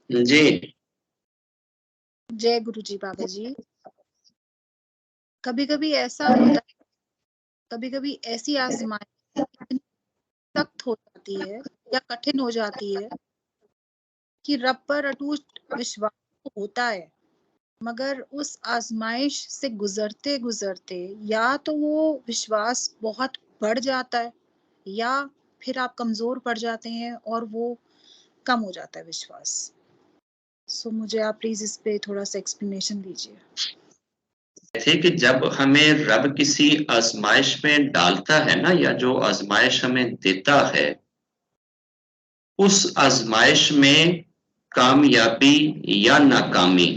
جی जय गुरु जी बाबा जी। कभी कभी ऐसा होता है, कभी कभी ऐसी आजमाइश इतनी सख्त हो जाती है या कठिन हो जाती है कि रब पर अटूट विश्वास तो होता है, मगर उस आजमाइश से गुजरते गुजरते या तो वो विश्वास बहुत बढ़ जाता है या फिर आप कमजोर पड़ जाते हैं और वो कम हो जाता है विश्वास। सो मुझे आप प्लीज इस पे थोड़ा सा एक्सप्लेनेशन दीजिए। थे कि जब हमें रब किसी आजमाइश में डालता है ना, या जो आजमाइश हमें देता है, उस आजमाइश में कामयाबी या नाकामी,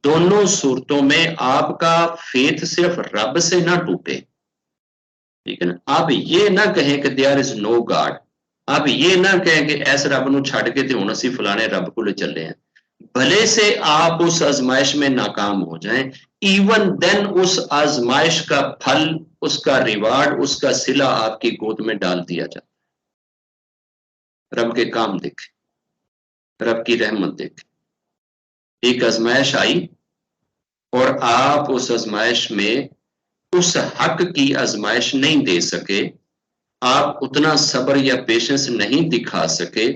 दोनों सूरतों में आपका फेथ सिर्फ रब से ना टूटे। ठीक है ना, आप ये ना कहें कि देयर इज नो गॉड, आप ये ना कहें कि ऐस रब नूं छड्ड के ते हुण असीं फलाणे रब कोल चले हैं। भले से आप उस आजमाइश में नाकाम हो जाएं, इवन देन उस आजमाइश का फल, उसका रिवार्ड, उसका सिला आपकी गोद में डाल दिया जाता। रब के काम देखे, रब की रहमत देखे। एक आजमाइश आई और आप उस आजमाइश में उस हक की आजमाइश नहीं दे सके, आप उतना सब्र या पेशेंस नहीं दिखा सके,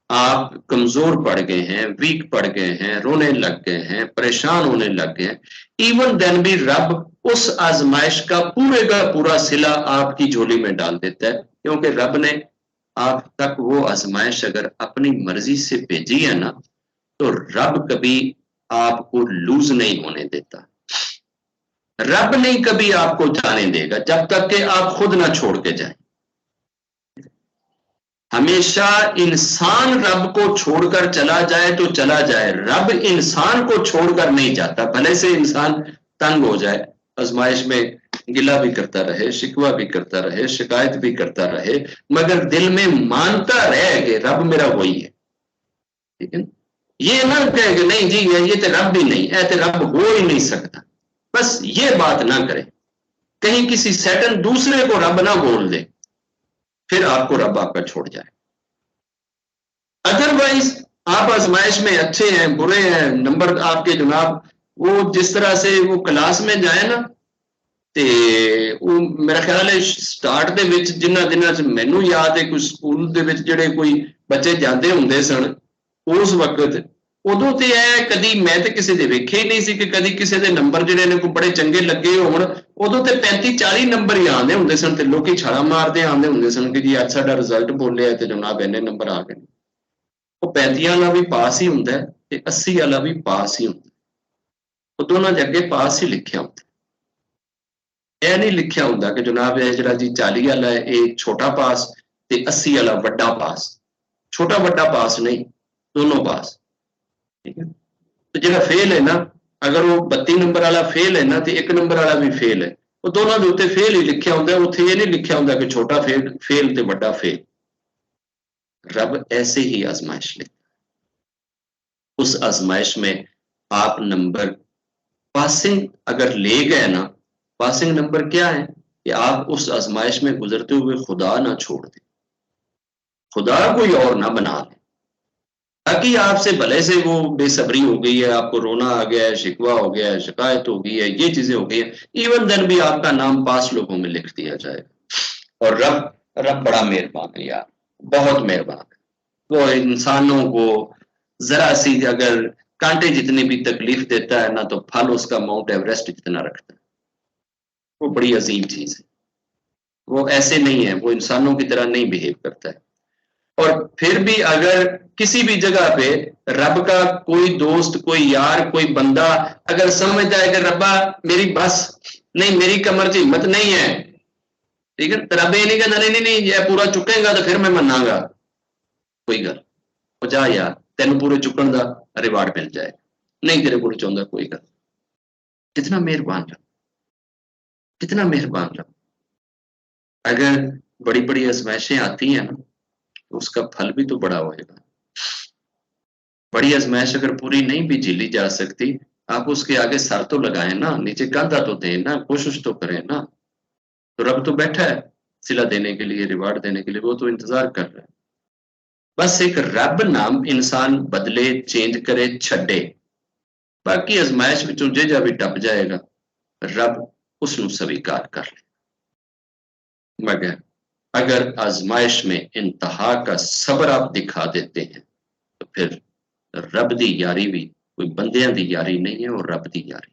आप कमजोर पड़ गए हैं, वीक पड़ गए हैं, रोने लग गए हैं, परेशान होने लग गए हैं, इवन देन भी रब उस आजमाइश का पूरा सिला आपकी झोली में डाल देता है, क्योंकि रब ने आप तक वो आजमाइश अगर अपनी मर्जी से भेजी है ना, तो रब कभी आपको लूज नहीं होने देता। रब नहीं कभी आपको जाने देगा जब तक कि आप खुद ना छोड़ के जाएं। हमेशा इंसान रब को छोड़कर चला जाए तो चला जाए, रब इंसान को छोड़कर नहीं जाता। भले से इंसान तंग हो जाए, आजमाइश में गिला भी करता रहे, शिकवा भी करता रहे, शिकायत भी करता रहे, मगर दिल में मानता रहे कि रब मेरा वही है। ठीक है, ये ना कहे कि नहीं जी ये तो रब भी नहीं, ऐसे रब हो ही नहीं सकता। बस ये बात ना करे, कहीं किसी सैटन दूसरे को रब ना बोल दे, फिर आपको रब आपका छोड़ जाए। अदरवाइज आप आजमाइश में अच्छे हैं, बुरे हैं, नंबर आपके जनाब वो जिस तरह से वो क्लास में जाए ना, ਤੇ ਉਹ ਮੇਰਾ ਖਿਆਲ ਹੈ ਸਟਾਰਟ ਦੇ ਵਿੱਚ ਜਿਨ੍ਹਾਂ ਦਿਨਾਂ 'ਚ ਮੈਨੂੰ ਯਾਦ ਹੈ ਕੋਈ ਸਕੂਲ ਦੇ ਵਿੱਚ ਜਿਹੜੇ ਕੋਈ ਬੱਚੇ ਜਾਂਦੇ ਹੁੰਦੇ ਸਨ ਉਸ ਵਕਤ, ਉਦੋਂ ਤੇ ਇਹ ਕਦੀ ਮੈਂ ਤੇ ਕਿਸੇ ਦੇ ਵੇਖੇ ਹੀ ਨਹੀਂ ਸੀ ਕਿ ਕਦੀ ਕਿਸੇ ਦੇ ਨੰਬਰ ਜਿਹੜੇ ਨੇ ਕੋਈ ਬੜੇ ਚੰਗੇ ਲੱਗੇ ਹੋਣ। ਉਦੋਂ ਤੇ 35-40 ਨੰਬਰ ਹੀ ਆਉਂਦੇ ਹੁੰਦੇ ਸਨ ਤੇ ਲੋਕੀ ਛਾਲਾਂ ਮਾਰਦੇ ਆਉਂਦੇ ਹੁੰਦੇ ਸਨ ਕਿ ਜੀ ਅੱਜ ਸਾਡਾ ਰਿਜ਼ਲਟ ਬੋਲਿਆ ਤੇ ਜਨਾਬ ਇੰਨੇ ਨੰਬਰ ਆ ਗਏ। ਉਹ 35 ਵਾਲਾ ਵੀ ਪਾਸ ਹੀ ਹੁੰਦਾ ਤੇ 80 ਵਾਲਾ ਵੀ ਪਾਸ ਹੀ ਹੁੰਦਾ, ਉਹ ਦੋਨਾਂ ਦੇ ਅੱਗੇ ਪਾਸ ਹੀ ਲਿਖਿਆ ਹੁੰਦਾ। ਇਹ ਨਹੀਂ ਲਿਖਿਆ ਹੁੰਦਾ ਕਿ ਜਨਾਬ ਇਹ ਜਿਹੜਾ ਜੀ 40 ਵਾਲਾ ਹੈ ਇਹ ਛੋਟਾ ਪਾਸ ਤੇ 80 ਵਾਲਾ ਵੱਡਾ ਪਾਸ। ਛੋਟਾ ਵੱਡਾ ਪਾਸ ਨਹੀਂ, ਦੋਨੋਂ ਪਾਸ। ਠੀਕ ਹੈ, ਤੇ ਜਿਹੜਾ ਫੇਲ ਹੈ ਨਾ, ਅਗਰ ਉਹ 32 ਨੰਬਰ ਵਾਲਾ ਫੇਲ ਹੈ ਨਾ ਤੇ 1 ਨੰਬਰ ਵਾਲਾ ਵੀ ਫੇਲ ਹੈ, ਉਹ ਦੋਨਾਂ ਦੇ ਉੱਤੇ ਫੇਲ ਹੀ ਲਿਖਿਆ ਹੁੰਦਾ। ਉੱਥੇ ਇਹ ਨਹੀਂ ਲਿਖਿਆ ਹੁੰਦਾ ਕਿ ਛੋਟਾ ਫੇਲ ਤੇ ਵੱਡਾ ਫੇਲ। रब ऐसे ही आजमाइश लेता है। उस आजमाइश में आप नंबर पासिंग अगर ले गए ना, पासिंग नंबर क्या है कि आप उस आजमाइश में गुजरते हुए खुदा ना छोड़ दें, खुदा कोई और ना बना लें, ताकि आपसे भले से वो बेसब्री हो गई है, आपको रोना आ गया है, शिकवा हो गया है, शिकायत हो गई है, ये चीजें हो गई है, इवन देन भी आपका नाम पास लोगों में लिख दिया जाएगा। और रब बड़ा मेहरबान है यार, बहुत मेहरबान है। वो इंसानों को जरा सी अगर कांटे जितनी भी तकलीफ देता है ना, तो फल उसका माउंट एवरेस्ट जितना रखता है। वो बड़ी अजीम चीज है। वो ऐसे नहीं है, वो इंसानों की तरह नहीं बिहेव करता है। और फिर भी अगर किसी भी जगह पे रब का कोई दोस्त, कोई यार, कोई बंदा अगर समझता है कि रब्बा मेरी बस नहीं, मेरी कमर च हिम्मत नहीं है, ठीक है, तो रब ये नहीं कहता नहीं नहीं ये पूरा चुकेगा तो फिर मैं मनागा, कोई गल ਉਹ ਜਾ ਯਾਰ ਤੈਨੂੰ ਪੂਰੇ ਚੁੱਕਣ ਦਾ ਰਿਵਾਰਡ ਮਿਲ ਜਾਏ, ਨਹੀਂ ਤੇਰੇ ਕੋਲ ਚਾਹੁੰਦਾ ਕੋਈ ਗੱਲ। कितना मेहरबान रब, कितना मेहरबान रब। अगर बड़ी बड़ी आजमाइशें आती हैं ना तो उसका फल भी तो बड़ा होएगा। बड़ी आजमाइश अगर पूरी नहीं भी झेली जा सकती, आप उसके आगे सर तो लगाएं ना, नीचे कंधा तो दें ना, कोशिश तो करें ना। तो रब तो बैठा है सिला देने के लिए, रिवार्ड देने के लिए, वो तो इंतजार कर रहा है। बस एक रब नाम इंसान बदले, चेंज करे, छड्डे, बाकी अजमाइश विचों जिहा भी टप जाएगा रब उसनूं स्वीकार कर ले। मगर अगर आजमाइश में इंतहा का सब्र आप दिखा देते हैं तो फिर रब दी यारी भी कोई बंदियां दी यारी नहीं है, और रब दी यारी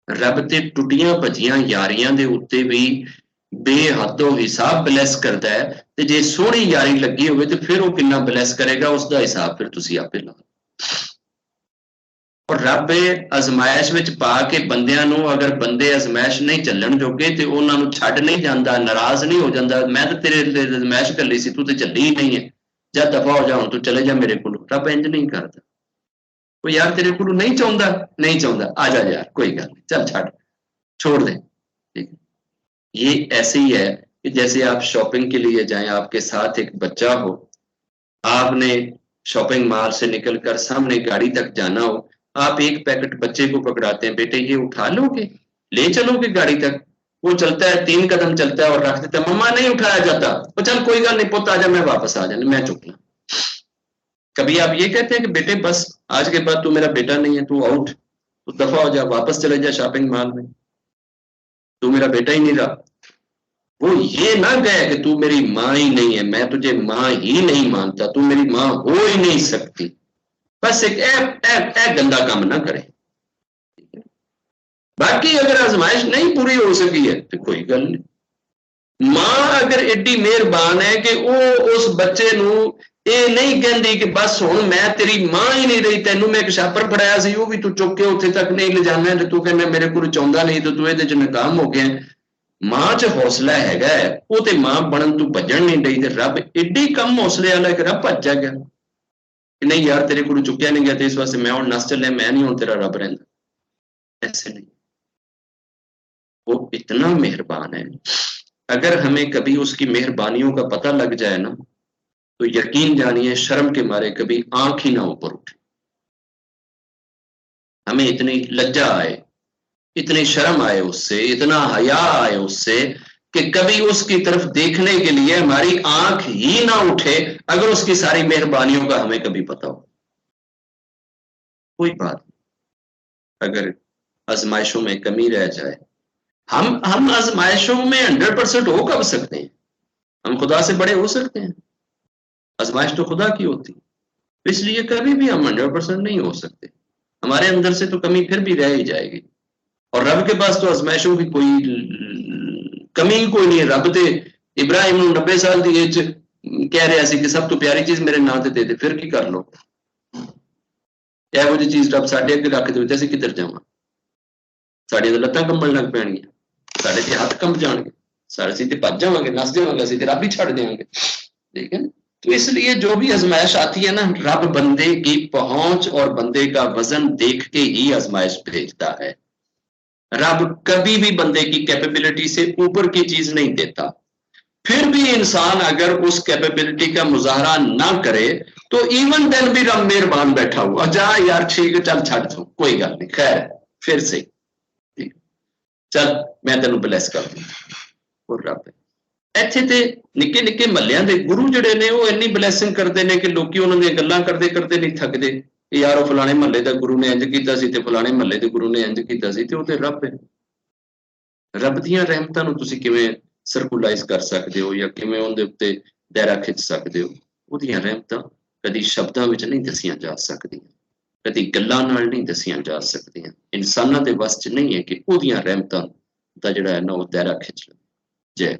रब ते टुटियां भजियां यारियां दे उत्ते भी बेहदो हिसाब ब्लैस करता है, ते जे सोहनी यारी लगी होवे ते फिर वो कितना ब्लैस करेगा उसका हिसाब फिर तुसी आपे ला। और रब अजमाइश विच पा के बंदियां नूं अगर बंदे अजमाइश नहीं चलण जोगे ते उन्हां नूं छड्ड नहीं जांदा, नाराज नहीं हो जांदा, मैं तो तेरे अजमाइश घल्ली सी तू ते चली ही नहीं है, जा दफा हो जा हुण तू चले जा मेरे कोलों। रब इंज नहीं करदा, कोई यार तेरे को नहीं चाहता, नहीं चाहता, आ जा यार कोई गल नहीं, चल छड़ छोड़ दे। ठीक है, ये ऐसे ही है कि जैसे आप शॉपिंग के लिए जाएं, आपके साथ एक बच्चा हो, आपने शॉपिंग मॉल से निकलकर सामने गाड़ी तक जाना हो, आप एक पैकेट बच्चे को पकड़ाते हैं, बेटे ये उठा लोगे, ले चलोगे गाड़ी तक, वो चलता है 3 कदम चलता है और रख देता है, मम्मा नहीं उठाया जाता, तो चल कोई गल नहीं पुत आ जा, मैं वापस आ जाने, मैं चुकना। कभी आप ये कहते हैं कि बेटे बस आज के बाद तू मेरा बेटा नहीं है, तू आउट, तू दफा हो जा, वापस चले जा शॉपिंग मॉल में, तू मेरा बेटा ही नहीं रहा। वो ये ना कहे कि तू मेरी माँ ही नहीं है, मैं तुझे माँ ही नहीं मानता, तू मेरी माँ हो ही नहीं सकती, बस एक ए गंदा काम ना करे। बाकी अगर आजमाइश नहीं पूरी हो सकी है तो कोई गल नहीं। मां अगर एडी मेहरबान है कि वो उस बच्चे नूं ਇਹ नहीं कहती कि बस हुण मैं तेरी मां ही नहीं रही, तैनू मैं एक छापर फड़ाया सी, वो भी तू चुक के उत्थे तक नहीं ले जाना, ते तू कहना मेरे को चाहुंदा नहीं, तो तू इहदे च नाकाम हो गया। मां च हौसला हैगा, वो ते मां बनन तू भजन नहीं डई, ते रब एडी कम हौसले वाला कि रब भज गया कि नहीं यार तेरे को चुक्या नहीं गया, तो इस वास्ते मैं हुण नस चलिया, मैं नहीं हुण तेरा रब रहिंदा। ऐसे नहीं, वो इतना मेहरबान है। अगर हमें कभी उसकी मेहरबानियों का पता लग जाए ना, तो यकीन जानिए शर्म के मारे कभी आंख ही ना ऊपर उठे। हमें इतनी लज्जा आए, इतनी शर्म आए उससे, इतना हया आए उससे कि कभी उसकी तरफ देखने के लिए हमारी आंख ही ना उठे, अगर उसकी सारी मेहरबानियों का हमें कभी पता हो। कोई बात नहीं, अगर आजमाइशों में कमी रह जाए, हम आजमाइशों में 100% हो कब सकते हैं? हम खुदा से बड़े हो सकते हैं? आजमाइश तो खुदा की होती है, इसलिए कभी भी हम 100% नहीं हो सकते, हमारे अंदर से तो कमी फिर भी रह ही जाएगी। और रब के पास तो आजमाइशों की कोई कमी कोई नहीं है। रब ते इब्राहिम 90 साल की एज कह रहा सी कि सब तो प्यारी चीज मेरे नाम ते दे दे, फिर की कर लो, ਇਹੋ ਜਿਹੀ चीज रब साडे अगे रख दे, ਅਸੀਂ किधर जावां? साडियां तां लत्तां कंबण लग पैणगीਆਂ, साडे ते हत्थ कंब जाणगे, ਅਸੀਂ ते भज जावांगे, नस जावांगे, ਅਸੀਂ ते रब ही छड़ देंगे। ठीक है, तो इसलिए जो भी आजमाइश आती है ना, रब बंदे की पहुंच और बंदे का वजन देख के ही आजमाइश भेजता है। रब कभी भी बंदे की कैपेबिलिटी से ऊपर की चीज नहीं देता। फिर भी इंसान अगर उस कैपेबिलिटी का मुजाहरा ना करे तो इवन देन भी रब मेहरबान बैठा हुआ, जा यार ठीक है चल छड़ दो, कोई गल नहीं, खैर फिर से ठीक, चल मैं तेन ब्लैस कर दूंगा। और रब ਇੱਥੇ ਤੇ ਨਿੱਕੇ ਨਿੱਕੇ ਮਹੱਲਿਆਂ ਦੇ ਗੁਰੂ ਜਿਹੜੇ ਨੇ ਉਹ ਇੰਨੀ ਬਲੈਸਿੰਗ ਕਰਦੇ ਨੇ ਕਿ ਲੋਕੀ ਉਹਨਾਂ ਦੀਆਂ ਗੱਲਾਂ ਕਰਦੇ ਕਰਦੇ ਨਹੀਂ ਥੱਕਦੇ ਕਿ ਯਾਰ ਉਹ ਫਲਾਣੇ ਮਹੱਲੇ ਦਾ ਗੁਰੂ ਨੇ ਇੰਜ ਕੀਤਾ ਸੀ ਤੇ ਫਲਾਣੇ ਮਹੱਲੇ ਦੇ ਗੁਰੂ ਨੇ ਇੰਜ ਕੀਤਾ ਸੀ, ਤੇ ਉਹ ਤੇ ਰੱਬ ਹੈ। ਰੱਬ ਦੀਆਂ ਰਹਿਮਤਾਂ ਨੂੰ ਤੁਸੀਂ ਕਿਵੇਂ ਸਰਕੂਲਾਈਜ਼ ਕਰ ਸਕਦੇ ਹੋ ਜਾਂ ਕਿਵੇਂ ਉਹਦੇ ਉੱਤੇ ਦਾਇਰਾ ਖਿੱਚ ਸਕਦੇ ਹੋ? ਉਹਦੀਆਂ ਰਹਿਮਤਾਂ ਕਦੀ ਸ਼ਬਦਾਂ ਵਿੱਚ ਨਹੀਂ ਦੱਸੀਆਂ ਜਾ ਸਕਦੀਆਂ, ਕਦੀ ਗੱਲਾਂ ਨਾਲ ਨਹੀਂ ਦੱਸੀਆਂ ਜਾ ਸਕਦੀਆਂ। ਇਨਸਾਨਾਂ ਦੇ ਵੱਸ 'ਚ ਨਹੀਂ ਹੈ ਕਿ ਉਹਦੀਆਂ ਰਹਿਮਤਾਂ ਦਾ ਜਿਹੜਾ ਹੈ ਨਾ ਉਹ ਦਾਇਰਾ ਖਿੱਚ ਲਵੇ। ਜੈ